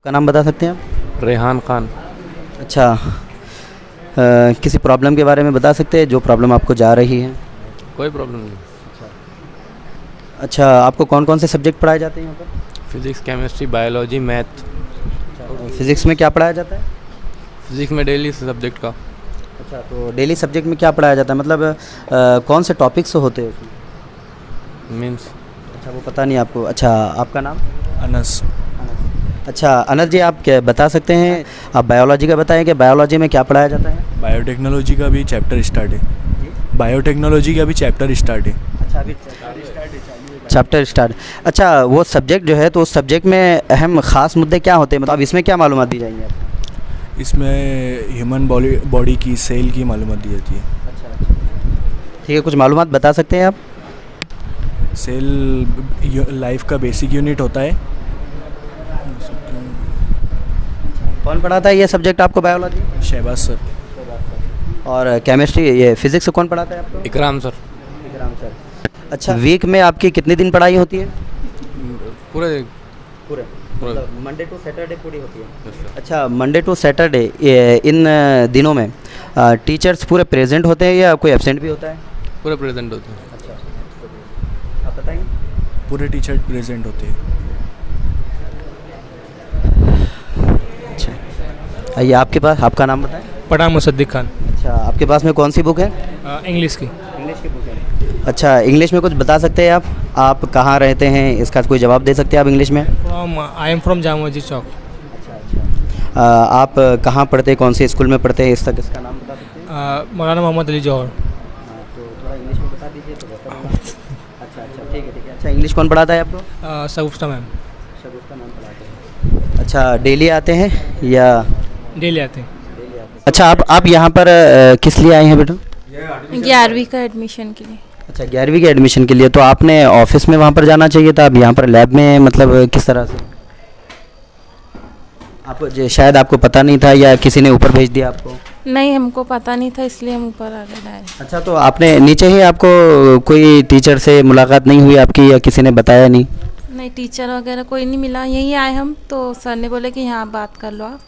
का नाम बता सकते हैं आप? रेहान खान। अच्छा, किसी प्रॉब्लम के बारे में बता सकते हैं जो प्रॉब्लम आपको जा रही है? कोई प्रॉब्लम नहीं। अच्छा, आपको कौन कौन से सब्जेक्ट पढ़ाए जाते हैं यहाँ पर? Physics, chemistry, biology, math. Physics में क्या पढ़ाया जाता है? फिज़िक्स में डेली सब्जेक्ट का। अच्छा, तो डेली सब्जेक्ट में क्या पढ़ाया जाता है, मतलब कौन से टॉपिक्स होते हैं उसमें? मीन्स अच्छा, वो पता नहीं आपको। अच्छा, आपका नाम? अनस। अच्छा अनस जी, आप क्या बता सकते हैं, आप बायोलॉजी का बताएं कि बायोलॉजी में क्या पढ़ाया जाता है? बायोटेक्नोलॉजी का भी चैप्टर स्टार्ट है। बायोटेक्नोलॉजी का भी चैप्टर स्टार्ट है। अच्छा, अभी चैप्टर स्टार्ट। अच्छा, वो सब्जेक्ट जो है तो उस सब्जेक्ट में अहम ख़ास मुद्दे क्या होते हैं, मतलब इसमें क्या मालूमात दी जाएंगी आपको? इसमें ह्यूमन बॉडी की सेल की मालूमात दी जाती है। अच्छा, ठीक है, कुछ मालूमात बता सकते हैं आप? सेल लाइफ का बेसिक यूनिट होता है। कौन पढ़ाता है ये सब्जेक्ट आपको, बायोलॉजी? शहबाज सर। और केमिस्ट्री, ये फिज़िक्स कौन पढ़ाता है आपको? इकराम सर। इकराम सर। अच्छा, वीक में आपकी कितने दिन पढ़ाई होती है? पूरे पूरे, पूरे। मंडे टू सैटरडे पूरी होती है? Yes, sir। अच्छा, मंडे टू सैटरडे इन दिनों में टीचर्स पूरे प्रेजेंट होते हैं या कोई एब्सेंट भी होता है? पूरे प्रेजेंट होते हैं। अच्छा, आप बताएंगे? पूरे टीचर प्रेजेंट होते हैं। अच्छा, आइए आपके पास, आपका नाम बताएं। पठान मुसद्दिक खान। अच्छा, आपके पास में कौन सी बुक है? इंग्लिश की। इंग्लिश की बुक है। अच्छा, इंग्लिश में कुछ बता सकते हैं आप कहाँ रहते हैं, इसका कोई जवाब दे सकते हैं आप इंग्लिश में? I am from Jama Masjid चौक। अच्छा, आप कहाँ पढ़ते हैं, कौन से स्कूल में पढ़ते हैं, इसका नाम बता सकते हैं? मौलाना मोहम्मद अली जौहर। तो थोड़ा इंग्लिश में बता दीजिए तो बेहतर होगा। अच्छा, ठीक है। अच्छा, इंग्लिश कौन पढ़ाता है आपको? सगुफ्ता मैम। शगुफ्ता मैम पढ़ाते हैं। अच्छा, डेली आते हैं या? डेली आते हैं। अच्छा, आप यहाँ पर किस लिए आए हैं बेटा? 11वीं का एडमिशन के लिए। अच्छा, 11वीं के एडमिशन के लिए, तो आपने ऑफिस में वहाँ पर जाना चाहिए था, अब यहाँ पर लैब में, मतलब किस तरह से? आप शायद आपको पता नहीं था या किसी ने ऊपर भेज दिया आपको? नहीं, हमको पता नहीं था इसलिए हम ऊपर आ गए डायरेक्ट। अच्छा, तो आपने नीचे ही, आपको कोई टीचर से मुलाकात नहीं हुई आपकी या किसी ने बताया नहीं? नहीं, टीचर वगैरह कोई नहीं मिला, यहीं आए हम तो सर ने बोले कि यहाँ बात कर लो आप।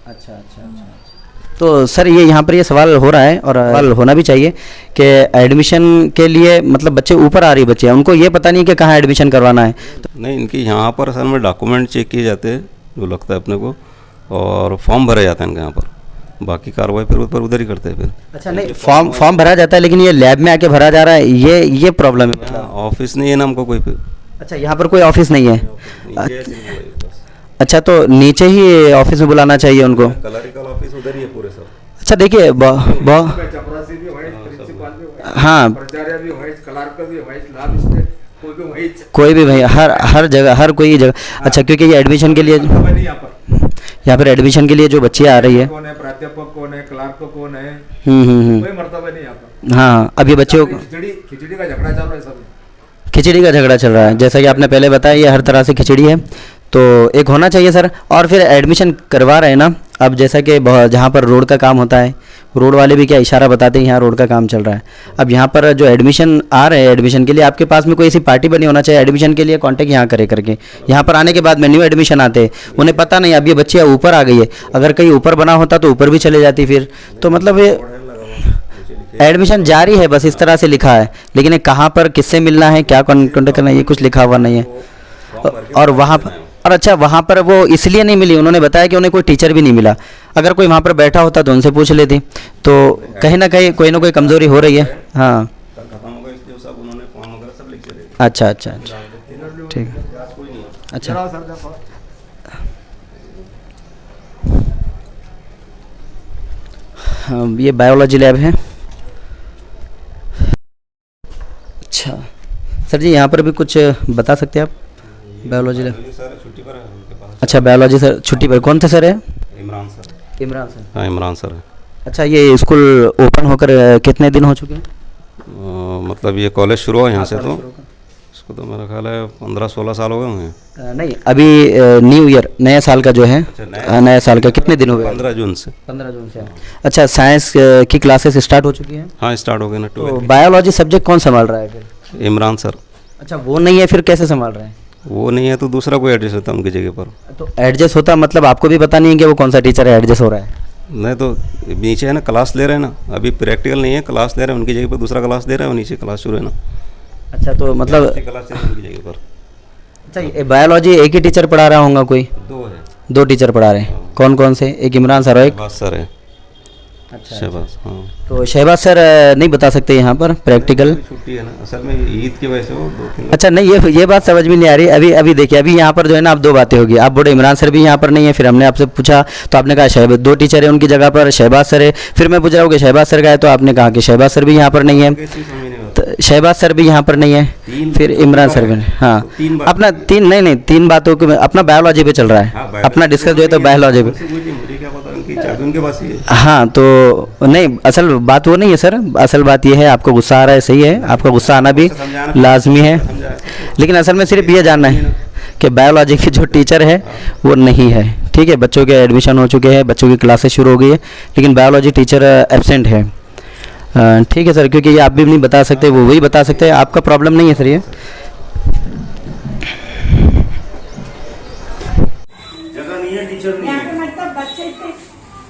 अच्छा। तो सर, ये यहाँ पर ये सवाल हो रहा है और सवाल होना भी चाहिए कि एडमिशन के लिए, मतलब बच्चे ऊपर आ रही बच्चे हैं, उनको ये पता नहीं कि कहाँ एडमिशन करवाना है। नहीं, इनकी यहाँ पर असल में डॉक्यूमेंट चेक किए जाते हैं जो लगता है अपने को, और फॉर्म भरे जाता है इनके यहाँ पर, बाकी कार्रवाई फिर उधर ही करते हैं फिर। अच्छा, नहीं, फॉर्म भरा जाता है लेकिन ये लैब में आके भरा जा रहा है, ये प्रॉब्लम है। ऑफिस नहीं है ना हमको कोई फिर। अच्छा, यहाँ पर कोई ऑफिस नहीं है? नीचे अच्छा, तो नीचे ही ऑफिस में बुलाना चाहिए उनको? क्लरिकल ऑफिस उधर ही है पूरे सब। अच्छा, देखिए हाँ, कोई भी भाई, हर जगह, हर कोई जगह। अच्छा, क्योंकि ये एडमिशन के लिए, यहाँ पर एडमिशन के लिए जो बच्ची आ रही है, कौन है, प्राध्यापक कौन है, क्लार्क कौन है, हम्म। कोई मर्तबा नहीं यहाँ पर। हाँ, अब ये बच्चों को खिचड़ी का झगड़ा चल रहा है सब। खिचड़ी का झगड़ा चल रहा है, जैसा कि आपने पहले बताया, ये हर तरह से खिचड़ी है, तो एक होना चाहिए सर। और फिर एडमिशन करवा रहे हैं ना, अब जैसा कि जहाँ पर रोड का काम होता है, रोड वाले भी क्या इशारा बताते हैं, यहाँ रोड का काम चल रहा है। अब यहाँ पर जो एडमिशन आ रहे हैं एडमिशन के लिए, आपके पास में कोई ऐसी पार्टी बनी होना चाहिए एडमिशन के लिए, कांटेक्ट यहाँ करे करके। यहाँ पर आने के बाद में न्यू एडमिशन आते हैं, उन्हें पता नहीं अब ये बच्ची ऊपर आ गई है, अगर कहीं ऊपर बना होता तो ऊपर भी चले जाती फिर। तो मतलब ये एडमिशन जारी है, बस इस तरह से लिखा है, लेकिन ये कहाँ पर किससे मिलना है, क्या कॉन्टेक्ट करना है, ये कुछ लिखा हुआ नहीं है। और वहाँ पर, और अच्छा, वहाँ पर वो इसलिए नहीं मिली, उन्होंने बताया कि उन्हें कोई टीचर भी नहीं मिला। अगर कोई वहाँ पर बैठा होता तो उनसे पूछ लेती, तो कहीं ना कहीं कोई ना कोई कमज़ोरी हो रही है। हाँ, अच्छा, ठीक है। अच्छा, हाँ, ये बायोलॉजी लैब है। अच्छा सर जी, यहाँ पर भी कुछ बता सकते हैं आप? बायोलॉजी लैब, अच्छा, बायोलॉजी सर छुट्टी पर। कौन थे सर है? इमरान सर। इमरान सर। हाँ, इमरान सर है। अच्छा, ये स्कूल ओपन होकर कितने दिन हो चुके हैं? मतलब ये कॉलेज शुरू हुआ यहाँ से, तो इसको तो मेरा ख्याल है 15-16 साल हो गए होंगे। नहीं, अभी न्यू ईयर, नया साल का जो है, नया साल का कितने दिन हो गए? 15 जून से। 15 जून से। अच्छा, साइंस की क्लासेस स्टार्ट हो चुकी हैं? हाँ, स्टार्ट हो गए ना। तो बायोलॉजी सब्जेक्ट कौन संभाल रहा है फिर? इमरान सर। अच्छा, वो नहीं है फिर कैसे संभाल रहे हैं? वो नहीं है तो दूसरा कोई एडजस्ट होता है उनकी जगह पर। तो एडजस्ट होता मतलब आपको भी पता नहीं है कि वो कौन सा टीचर है एडजस्ट हो रहा है? नहीं तो नीचे है ना क्लास ले रहे हैं ना, अभी प्रैक्टिकल नहीं है, क्लास ले रहे हैं उनकी जगह पर, दूसरा क्लास दे रहे हैं और नीचे क्लास शुरू है ना। अच्छा तो मतलब क्लास चल रही है उनकी जगह पर। अच्छा ये बायोलॉजी एक ही टीचर पढ़ा रहा होगा कोई? दो है, दो टीचर पढ़ा रहे हैं। कौन कौन से? एक इमरान सर और एक शहबाज सर है। अच्छा शहबाज, हाँ। तो शहबाज सर नहीं बता सकते यहाँ पर प्रैक्टिकल? छुट्टी है ना, असल में ईद की वजह से वो 2-3 अच्छा नहीं ये बात समझ में नहीं आ रही। अभी देखिए अभी यहाँ पर जो है ना आप दो बातें होगी। आप बोले इमरान सर भी यहाँ पर नहीं है, फिर हमने आपसे पूछा तो आपने कहा शहबाज, दो टीचर है उनकी जगह पर शहबाज सर है। फिर मैं पूछ रहा हूँ कि शहबाज सर का है तो आपने कहा कि शहबाज सर भी यहाँ पर नहीं है, तो शहबाज सर भी यहाँ पर नहीं है, फिर इमरान सर भी नहीं। हाँ अपना तीन बातों को अपना बायोलॉजी पे चल रहा है, अपना डिस्कस जो है तो बायोलॉजी पे। मुझे क्या पता उनकी चाबी उनके पास ही है। हाँ तो नहीं असल बात वो नहीं है सर, असल बात ये है आपको गुस्सा आ रहा है, सही है, आपका गुस्सा आना भी लाजमी है, लेकिन असल में सिर्फ ये जानना है कि बायोलॉजी के जो टीचर है वो नहीं है। ठीक है, बच्चों के एडमिशन हो चुके हैं, बच्चों की क्लासेस शुरू हो गई है, लेकिन बायोलॉजी टीचर एब्सेंट है। ठीक है सर, क्योंकि ये आप भी नहीं बता सकते, वो वही बता सकते हैं, आपका प्रॉब्लम नहीं है सर ये। जगह नहीं है, टीचर नहीं यहाँ है। पे मतलब बच्चे से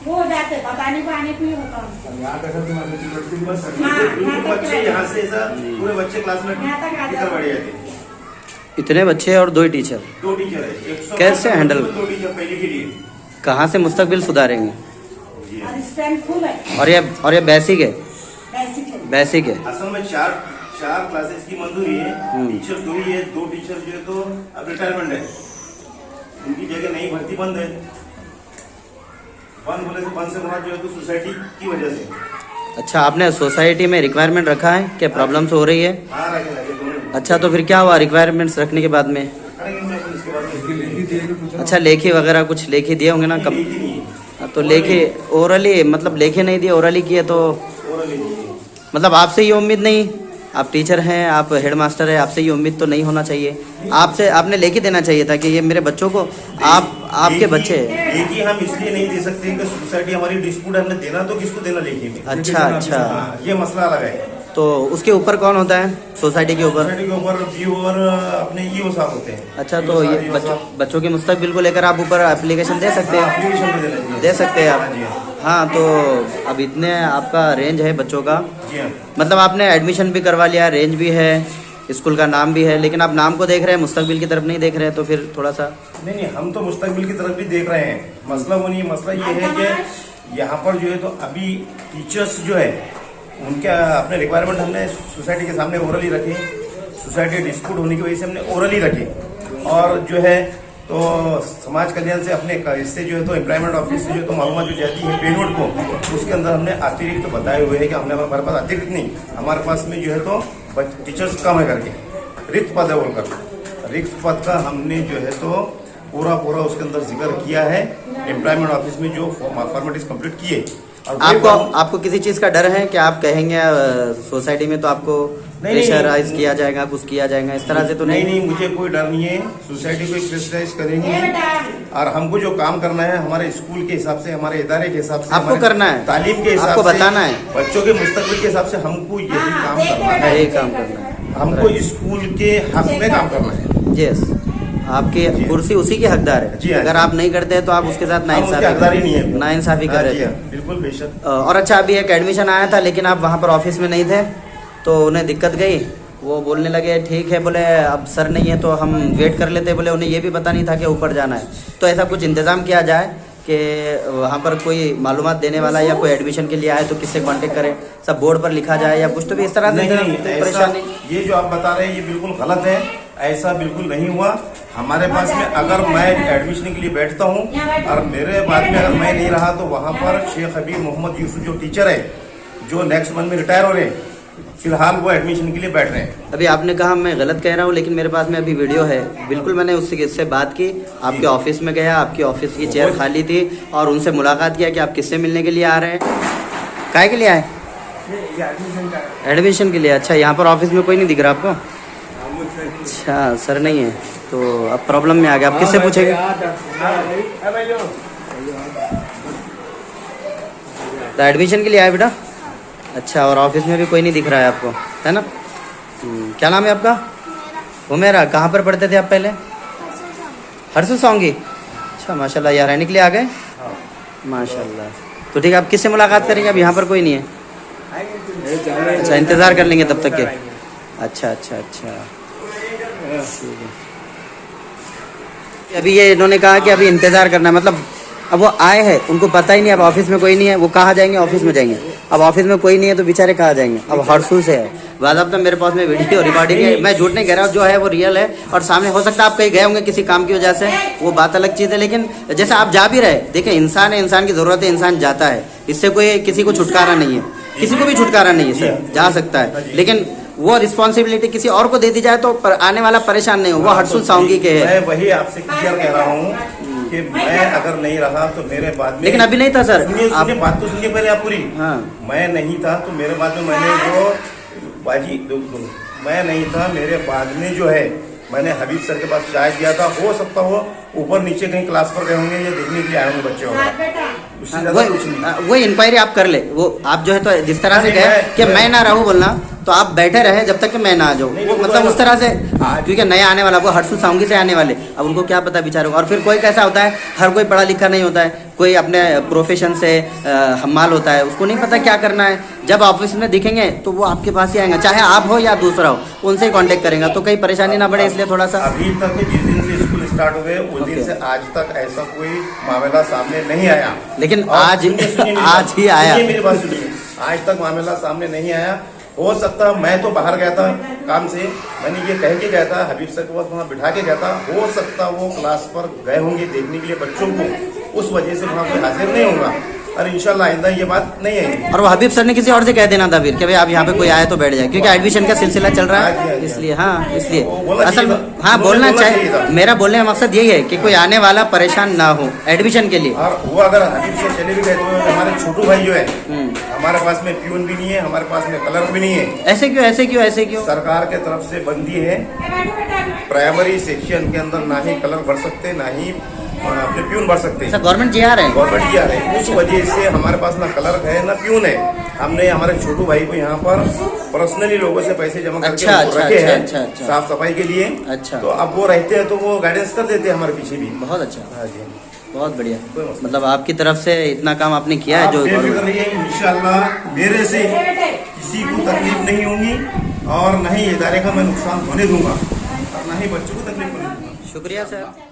वो हो जाते हैं, बताने को आने को ही होता है। यहाँ का सब तुम्हारे टीचर की बस हाँ, यहाँ तक बच्चे यहाँ से ऐसा पूरे बच्चे क्लास में यहाँ तक आ टीचर जाते बढ़े हैं। जाते हैं। इतने बच्चे और दो ही टीचर, दो टीचर है, 100 कैसे हैंडल? दो टीचर पहले के लिए कहाँ से मुस्तकबिल सुधारेंगे? और स्टैंड फुल है, और ये बेसिक है, बेसिक है। बेसिक है। असल में चार क्लासेस की मंजूरी है, टीचर दो ही है, दो टीचर जो है तो अब रिटायरमेंट है, उनकी जगह नई भर्ती बंद है। बंद से मुराद जो है तो सोसाइटी की वजह से। अच्छा आपने सोसाइटी में रिक्वायरमेंट रखा है क्या? प्रॉब्लम्स हो रही है? हाँ रखे दोनों अच्छा तो फिर क्या हुआ रिक्वायरमेंट्स रखने के बाद में? करेंगे मैं अपन इसके बाद अच्छा लेखी वगैरह कुछ लेखी दिए होंगे ना कब? नहीं है, हाँ, तो लेखी ओरली मतलब लेखी नहीं दिए, ओरली किए तो और नहीं है। मतलब आपसे ये उम्मीद नहीं, आप टीचर हैं, आप हेड मास्टर हैं, आपसे ये उम्मीद तो नहीं होना चाहिए। आपसे आपने लेके देना चाहिए था कि ये मेरे बच्चों को आपके बच्चे हैं। लेखी हम इसलिए नहीं दे सकते कि सोसाइटी हमारी डिस्प्यूट हमने देना तो किसको देना लेखी में। अच्छा अच्छा, हाँ, ये मसला अलग है। तो उसके ऊपर कौन होता है? सोसाइटी के ऊपर? सोसाइटी के ऊपर बीओ और अपने ईओ साहब होते हैं। अच्छा तो ये बच्चों के मुस्तकबिल को लेकर आप ऊपर एप्लीकेशन दे सकते हैं? एप्लीकेशन पे देना चाहिए। दे सकते हैं हाँ आप? जी हाँ। हाँ तो अब इतने आपका रेंज है बच्चों का, जी हाँ। मतलब आपने एडमिशन भी करवा लिया, रेंज भी है, स्कूल का नाम भी है, लेकिन आप नाम को देख रहे हैं, मुस्तकबिल की तरफ नहीं देख रहे हैं, तो फिर थोड़ा सा नहीं हम तो मुस्तकबिल की तरफ भी देख रहे हैं। मसला वो नहीं, मसला ये है कि यहाँ पर जो है तो अभी टीचर्स जो है उनके अपने रिक्वायरमेंट हमने सोसाइटी के सामने ओरली रखे, सोसाइटी डिस्प्यूट होने की वजह से हमने ओरली रखे, और जो है तो समाज कल्याण से अपने इससे जो है तो एम्प्लॉयमेंट ऑफिस से जो है तो मालूमात जो जाती है पे नोट को, उसके अंदर हमने अतिरिक्त तो बताए हुए हैं कि हमने हमारे पास अतिरिक्त नहीं, हमारे पास में जो है तो टीचर्स कम है करके रिक्त पद है बोलकर, रिक्त पद का हमने जो है तो पूरा उसके अंदर जिक्र किया है। एम्प्लॉयमेंट ऑफिस में जो फॉर्मेलिटीज कंप्लीट किए। आपको किसी चीज का डर है कि आप कहेंगे सोसाइटी में तो आपको प्रेशराइज किया जाएगा, कुछ किया जाएगा, इस तरह से तो नहीं मुझे कोई डर नहीं है। सोसाइटी को प्रेशराइज करेंगे और हमको जो काम करना है हमारे स्कूल के हिसाब से, हमारे इदारे के हिसाब से आपको करना है, तालीम के हिसाब आपको से, बताना है, बच्चों के मुस्तकबिल के हिसाब से हमको यही काम करना है, यही काम करना है, हमको स्कूल के हक में काम करना है। यस, आपकी कुर्सी उसी के हकदार है। अगर आप नहीं करते हैं तो आप उसके साथ नाइंसाफी कर रहे थे। बिल्कुल बेशक। और अच्छा अभी एक एडमिशन आया था लेकिन आप वहाँ पर ऑफिस में नहीं थे तो उन्हें दिक्कत गई, वो बोलने लगे ठीक है, बोले अब सर नहीं है तो हम वेट कर लेते, बोले उन्हें ये भी पता नहीं था कि ऊपर जाना है। तो ऐसा कुछ इंतज़ाम किया जाए कि वहाँ पर कोई मालूमात देने वाला या कोई एडमिशन के लिए आए तो किससे कांटेक्ट करें, सब बोर्ड पर लिखा जाए या कुछ, तो भी इस तरह से परेशानी। ये जो आप बता रहे हैं ये बिल्कुल गलत है, ऐसा बिल्कुल नहीं हुआ। हमारे पास में अगर मैं एडमिशन के लिए बैठता हूँ और मेरे बाद में अगर मैं नहीं रहा तो वहाँ पर शेख हबीब मोहम्मद यूसुफ जो टीचर है, जो नेक्स्ट मंथ में रिटायर हो रहे हैं, फिलहाल वो एडमिशन के लिए बैठ रहे हैं। अभी आपने कहा मैं गलत कह रहा हूँ, लेकिन मेरे पास में अभी वीडियो है, बिल्कुल मैंने उससे बात की, आपके ऑफिस में गया, आपकी ऑफिस की चेयर खाली थी और उनसे मुलाकात किया कि आप किससे मिलने के लिए आ रहे हैं, काहे के लिए आए? एडमिशन के लिए। अच्छा, यहाँ पर ऑफिस में कोई नहीं दिख रहा आपको? अच्छा, सर नहीं है तो अब प्रॉब्लम में आ गया, आप किससे पूछेंगे? तो एडमिशन के लिए आए बेटा? अच्छा, और ऑफिस में भी कोई नहीं दिख रहा है आपको, है ना? क्या नाम है आपका? हुमेरा कहाँ पर पढ़ते थे आप पहले? हर्षू सॉन्गी। अच्छा माशाल्लाह, यहाँ रहने के लिए आ गए? माशाल्लाह। तो ठीक है, आप किससे मुलाकात करेंगे? अब यहाँ पर कोई नहीं है। अच्छा, इंतज़ार कर लेंगे तब तक के। अच्छा अच्छा अच्छा, ठीक है। अभी ये इन्होंने कहा कि अभी इंतज़ार करना है, मतलब अब वो आए हैं, उनको पता ही नहीं अब ऑफिस में कोई नहीं है, वो कहाँ जाएंगे? ऑफिस में जाएंगे। अब ऑफिस में कोई नहीं है तो बेचारे कहाँ जाएंगे? अब हर्षू से है। वाजब तो मेरे पास में वीडियो रिकॉर्डिंग है, मैं झूठ नहीं कह रहा हूँ, जो है वो रियल है। और सामने हो सकता है आप कहीं गए होंगे किसी काम की वजह से, वो बात अलग चीज़ है। लेकिन जैसे आप जा भी रहे, देखिए इंसान है, इंसान की ज़रूरत है, इंसान जाता है, इससे कोई किसी को छुटकारा नहीं है, किसी को भी छुटकारा नहीं है सर, जा सकता है। लेकिन वो रिस्पॉन्सिबिलिटी किसी और को दे दी जाए तो आने वाला परेशान नहीं हो, वो हर्षुल सॉन्गी के है। मैं वही आपसे क्लियर कह रहा हूँ कि मैं अगर नहीं रहा तो मेरे बाद में, लेकिन अभी नहीं था सर। सुनिए बात तो सुनिए पहले आप पूरी। हाँ, मैं नहीं था तो मेरे बाद में मैंने वो बाजी मैं नहीं था, मेरे बाद में जो है मैंने हबीब सर के पास चाय दिया था। हो सकता हो ऊपर नीचे कहीं क्लास पर गए होंगे या देखने के लिए आए होंगे बच्चे वगैरह, उससे ज्यादा कुछ नहीं। वही इंक्वायरी आप कर ले। वो आप जो है तो जिस तरह से गए कि मैं ना रहूं बोलना, तो आप बैठे रहे जब तक कि मैं ना आ जाऊँ, वो मतलब उस तरह से, क्योंकि नया आने वाला वो हर्षुल सॉन्गी से आने वाले, अब उनको क्या पता बेचारों। और फिर कोई कैसा होता है, हर कोई पढ़ा लिखा नहीं होता है, कोई अपने प्रोफेशन से हमाल होता है, उसको नहीं पता क्या करना है। जब ऑफिस में दिखेंगे तो वो आपके पास ही आएंगे, चाहे आप हो या दूसरा हो, उनसे ही कांटेक्ट करेंगे, तो कहीं परेशानी ना बढ़े, इसलिए थोड़ा सा। अभी तक जिस दिन से स्कूल स्टार्ट हुए उस दिन से आज तक ऐसा कोई मामला सामने नहीं आया। लेकिन और आज आज ही आया। सुनिए मेरी बात सुनिए, आज तक मामला सामने नहीं आया। हो सकता मैं तो बाहर गया था काम से, मैंने ये कह के गया था, हबीब सर के पास वहाँ बिठा के गया था, हो सकता वो क्लास पर गए होंगे देखने के लिए बच्चों को, उस वजह से वहाँ कोई हाजिर नहीं होगा। और इंशाल्लाह आइंदा ये बात नहीं आएगी। और वो हबीब सर ने किसी और से कह देना था फिर कि भाई आप यहाँ पे कोई आए तो बैठ जाए, क्योंकि एडमिशन का सिलसिला चल रहा है, इसलिए। हाँ, इसलिए असल में हाँ बोलना चाहिए। मेरा बोलने का मकसद यही है कि कोई आने वाला परेशान ना हो एडमिशन के लिए। और वो अगर हबीब से चले भी गए तो हमारे छोटू भाई जो है, हमारे पास में प्यून भी नहीं है, हमारे पास में क्लर्क भी नहीं है। ऐसे क्यों, ऐसे क्यों, ऐसे क्यों? सरकार के तरफ से बंदी है, प्राइमरी सेक्शन के अंदर ना ही क्लर्क भर सकते, ना ही अपने प्यून भर सकते हैं। गवर्नमेंट जी आ रहे हैं, गवर्नमेंट जी आ रहे हैं, उस वजह से हमारे पास ना क्लर्क है ना प्यून है। हमने हमारे छोटू भाई को यहाँ पर पर्सनली लोगों से पैसे जमा करके रखे हैं साफ सफाई के लिए। अच्छा, तो अब वो रहते हैं तो वो गाइडेंस कर देते हैं हमारे पीछे भी। बहुत अच्छा। हाँ जी, बहुत बढ़िया। मतलब आपकी तरफ से इतना काम आपने किया है जो बेफिक्र रहिए, इंशाल्लाह मेरे से किसी को तकलीफ नहीं होगी और न ही इदारे का मैं नुकसान होने दूंगा और न ही बच्चों को तकलीफ होने दूंगा। शुक्रिया सर।